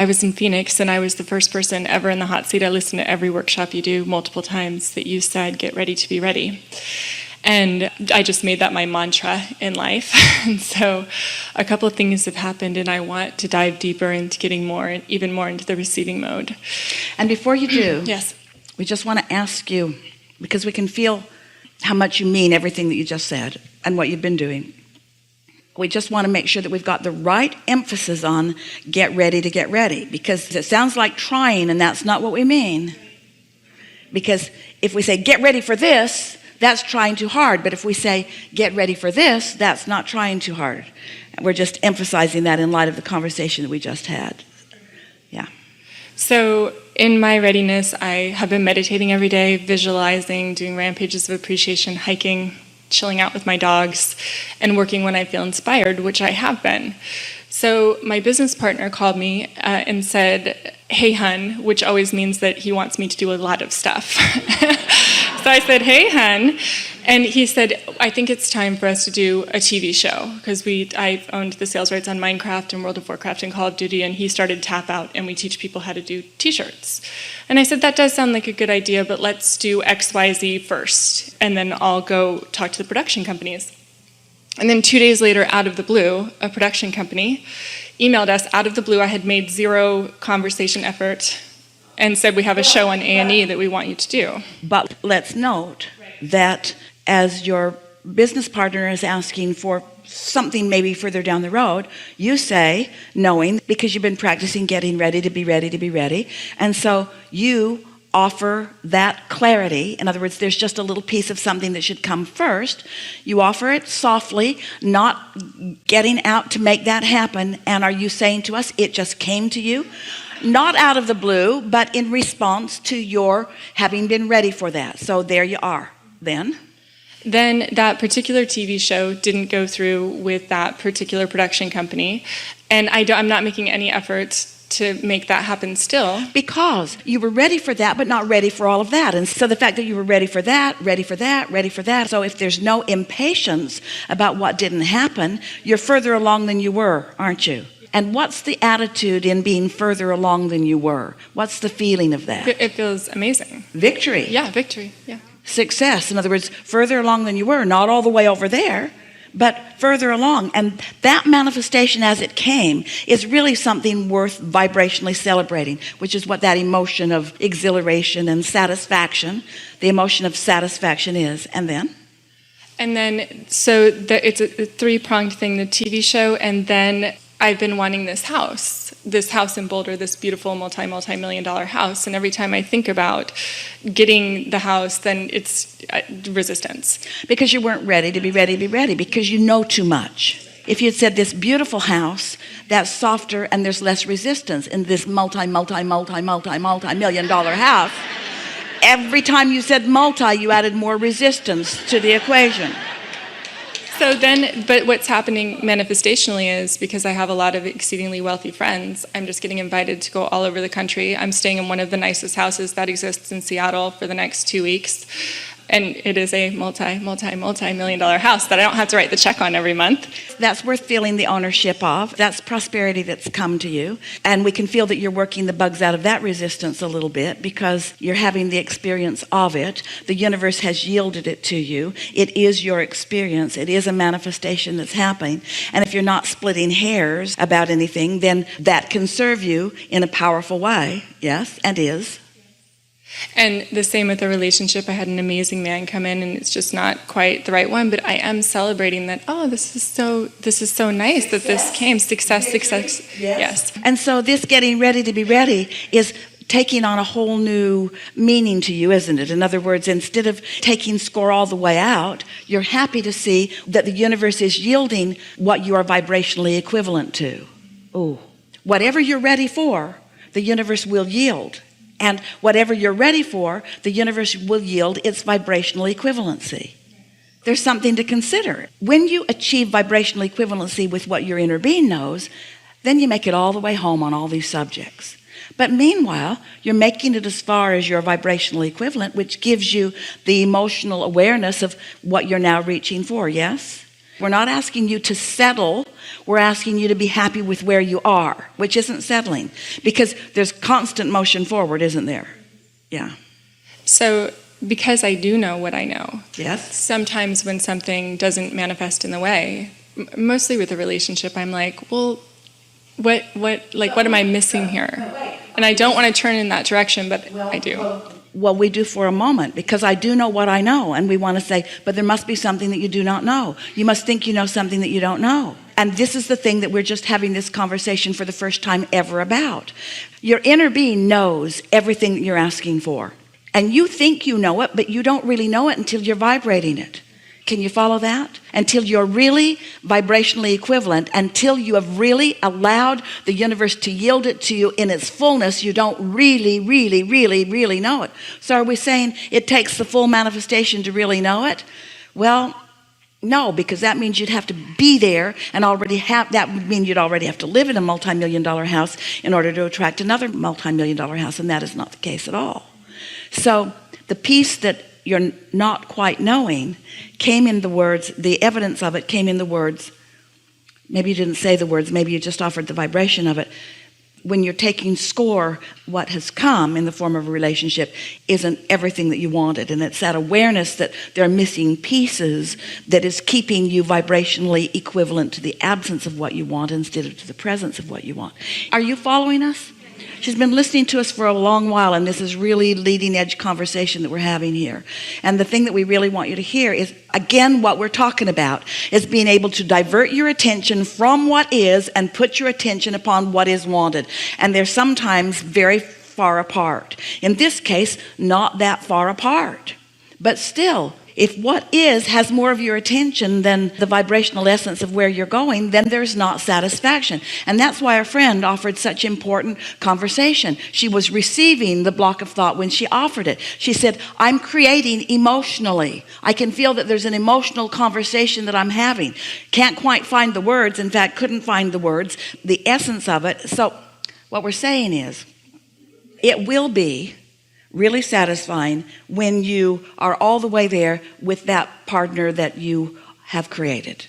I was in Phoenix, and I was the first person ever in the hot seat. I listened to every workshop you do multiple times that you said, get ready to be ready. And I just made that my mantra in life. And so a couple of things have happened, and I want to dive deeper into getting even more into the receiving mode. And before you do, yes, we just want to ask you, because we can feel how much you mean everything that you just said and what you've been doing. We just want to make sure that we've got the right emphasis on get ready to get ready, because it sounds like trying, and that's not what we mean. Because if we say get ready for this, that's trying too hard. But if we say get ready for this, that's not trying too hard. We're just emphasizing that in light of the conversation that we just had. Yeah. So in my readiness, I have been meditating every day, visualizing, doing rampages of appreciation, hiking, chilling out with my dogs, and working when I feel inspired, which I have been. So my business partner called me and said, hey, hun, which always means that he wants me to do a lot of stuff. So I said, hey, hun. And he said, I think it's time for us to do a TV show, because I owned the sales rights on Minecraft and World of Warcraft and Call of Duty, and he started Tap Out, and we teach people how to do t-shirts. And I said, that does sound like a good idea, but let's do XYZ first, and then I'll go talk to the production companies. And then 2 days later, out of the blue, a production company emailed us out of the blue. I had made zero conversation effort and said, we have a show on A&E that we want you to do. But let's note that as your business partner is asking for something maybe further down the road, you say, knowing, because you've been practicing getting ready to be ready to be ready, and so you offer that clarity. In other words, there's just a little piece of something that should come first. You offer it softly, not getting out to make that happen. And are you saying to us, it just came to you? Not out of the blue, but in response to your having been ready for that. So there you are. Then that particular TV show didn't go through with that particular production company. And I'm not making any efforts to make that happen still. Because you were ready for that, but not ready for all of that. And so the fact that you were ready for that, ready for that, ready for that. So if there's no impatience about what didn't happen, you're further along than you were, aren't you? And what's the attitude in being further along than you were? What's the feeling of that? It feels amazing. Victory. Yeah, victory. Yeah. Success. In other words, further along than you were, not all the way over there, but further along. And that manifestation as it came is really something worth vibrationally celebrating, which is what that emotion of exhilaration and satisfaction, the emotion of satisfaction is. And then, so it's a three-pronged thing, the TV show, and then I've been wanting this house in Boulder, this beautiful multi-million-dollar house. And every time I think about getting the house, then it's resistance. Because you weren't ready to be ready to be ready, because you know too much. If you had said this beautiful house, that's softer and there's less resistance in this multi-million-dollar house, every time you said multi, you added more resistance to the equation. So then, but what's happening manifestationally is, because I have a lot of exceedingly wealthy friends, I'm just getting invited to go all over the country. I'm staying in one of the nicest houses that exists in Seattle for the next 2 weeks. And it is a multi-million-dollar house that I don't have to write the check on every month. That's worth feeling the ownership of. That's prosperity that's come to you. And we can feel that you're working the bugs out of that resistance a little bit, because you're having the experience of it. The universe has yielded it to you. It is your experience. It is a manifestation that's happening. And if you're not splitting hairs about anything, then that can serve you in a powerful way. Yes, and is. And the same with the relationship. I had an amazing man come in, and it's just not quite the right one, but I am celebrating that, this is so nice that this came. Success. Yes. And so this getting ready to be ready is taking on a whole new meaning to you, isn't it? In other words, instead of taking score all the way out, you're happy to see that the universe is yielding what you are vibrationally equivalent to. Ooh. Whatever you're ready for, the universe will yield. And whatever you're ready for, the universe will yield its vibrational equivalency. There's something to consider. When you achieve vibrational equivalency with what your inner being knows, then you make it all the way home on all these subjects. But meanwhile, you're making it as far as your vibrational equivalent, which gives you the emotional awareness of what you're now reaching for, yes? We're not asking you to settle. we're asking you to be happy with where you are, which isn't settling, because there's constant motion forward, isn't there? Yeah. So because I do know what I know, Yes. sometimes when something doesn't manifest in the way, mostly with a relationship, I'm like, well, what am I missing here? And I don't want to turn in that direction, but I do. Well, we do for a moment, because I do know what I know, and we want to say, but there must be something that you do not know. You must think you know something that you don't know. And this is the thing that we're just having this conversation for the first time ever about. Your inner being knows everything that you're asking for. And you think you know it, but you don't really know it until you're vibrating it. Can you follow that? Until you're really vibrationally equivalent, until you have really allowed the universe to yield it to you in its fullness, you don't really know it. So are we saying it takes the full manifestation to really know it? Well, no, because that means you'd have to be there and already have, that would mean you'd already have to live in a multi-million-dollar house in order to attract another multi-million-dollar house, and that is not the case at all. So the piece that you're not quite knowing came in the words, the evidence of it came in the words, maybe you didn't say the words, maybe you just offered the vibration of it. When you're taking score, what has come in the form of a relationship isn't everything that you wanted. And it's that awareness that there are missing pieces that is keeping you vibrationally equivalent to the absence of what you want instead of to the presence of what you want. Are you following us? She's been listening to us for a long while, and this is really leading edge conversation that we're having here. And the thing that we really want you to hear is, again, what we're talking about is being able to divert your attention from what is and put your attention upon what is wanted. And they're sometimes very far apart. In this case, not that far apart. But still, if what is has more of your attention than the vibrational essence of where you're going, then there's not satisfaction. And that's why our friend offered such important conversation. She was receiving the block of thought when she offered it. She said, I'm creating emotionally. I can feel that there's an emotional conversation that I'm having. Can't quite find the words. In fact, couldn't find the words, the essence of it. So what we're saying is, it will be really satisfying when you are all the way there with that partner that you have created.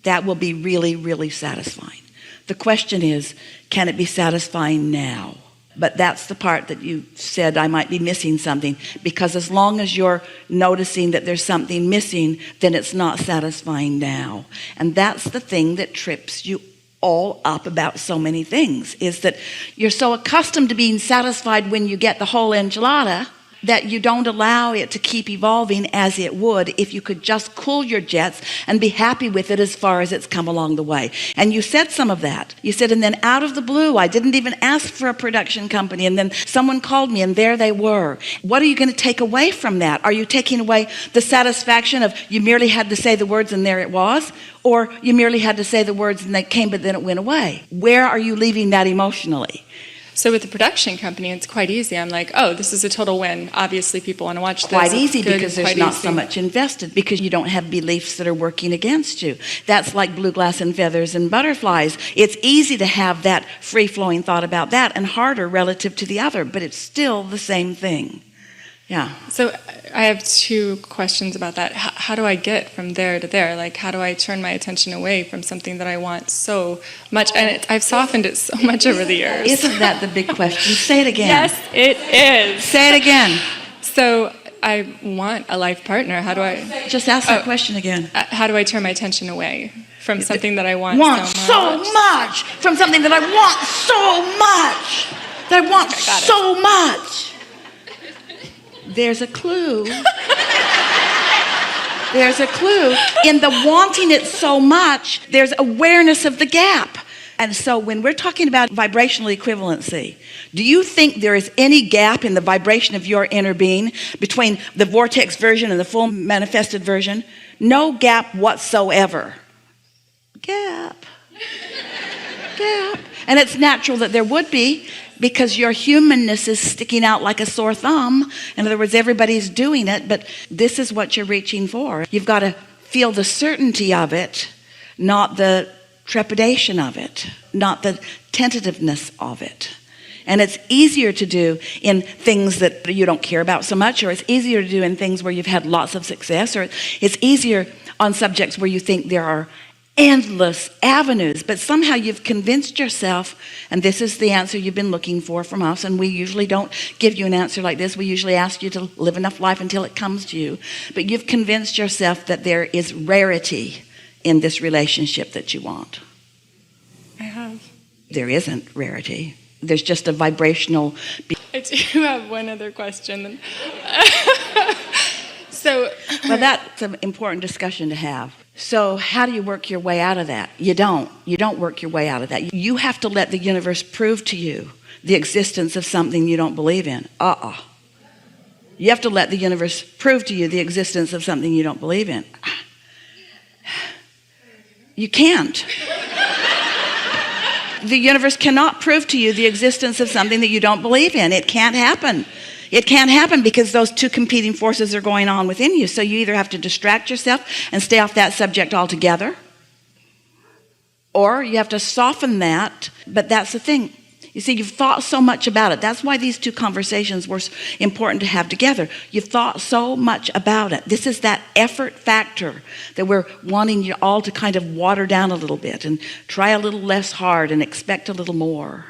That will be really satisfying. The question is, can it be satisfying now? But that's the part that you said I might be missing something, because as long as you're noticing that there's something missing, then it's not satisfying now. And that's the thing that trips you all up about so many things, is that you're so accustomed to being satisfied when you get the whole enchilada that you don't allow it to keep evolving as it would if you could just cool your jets and be happy with it as far as it's come along the way. And you said some of that. You said, and then out of the blue, I didn't even ask for a production company, and then someone called me and there they were. What are you going to take away from that? Are you taking away the satisfaction of you merely had to say the words and there it was? Or you merely had to say the words and they came but then it went away? Where are you leaving that emotionally? So with the production company, it's quite easy. I'm like, oh, this is a total win. Obviously, people want to watch this. Quite easy, Good, because there's quite not easy. so much invested, because you don't have beliefs that are working against you. That's like blue glass and feathers and butterflies. It's easy to have that free-flowing thought about that, and harder relative to the other, but it's still the same thing. Yeah. So I have two questions about that. How do I get from there to there? Like, how do I turn my attention away from something that I want so much? And I've softened it so much over the years. Isn't that the big question? Say it again. Yes, it is. Say it again. So I want a life partner. How do I... Just ask that question again. How do I turn my attention away from something that I want so much? From something that I want so much. That I want so much. There's a clue. There's a clue. In the wanting it so much, there's awareness of the gap. And so when we're talking about vibrational equivalency, do you think there is any gap in the vibration of your inner being between the vortex version and the full manifested version? No gap whatsoever. Gap. And it's natural that there would be, because your humanness is sticking out like a sore thumb. In other words, everybody's doing it, but this is what you're reaching for. You've got to feel the certainty of it, not the trepidation of it, not the tentativeness of it. And it's easier to do in things that you don't care about so much, or it's easier to do in things where you've had lots of success, or it's easier on subjects where you think there are endless avenues, but somehow you've convinced yourself, and this is the answer you've been looking for from us, and we usually don't give you an answer like this. We usually ask you to live enough life until it comes to you, but you've convinced yourself that there is rarity in this relationship that you want. I have. There isn't rarity. There's just a vibrational. I do have one other question. Well, that's an important discussion to have. So how do you work your way out of that? You don't work your way out of that. You have to let the universe prove to you the existence of something you don't believe in. You have to let the universe prove to you the existence of something you don't believe in. You can't. The universe cannot prove to you the existence of something that you don't believe in. It can't happen. It can't happen because those two competing forces are going on within you. So you either have to distract yourself and stay off that subject altogether, or you have to soften that. But that's the thing. You see, you've thought so much about it. That's why these two conversations were important to have together. You've thought so much about it. This is that effort factor that we're wanting you all to kind of water down a little bit and try a little less hard and expect a little more.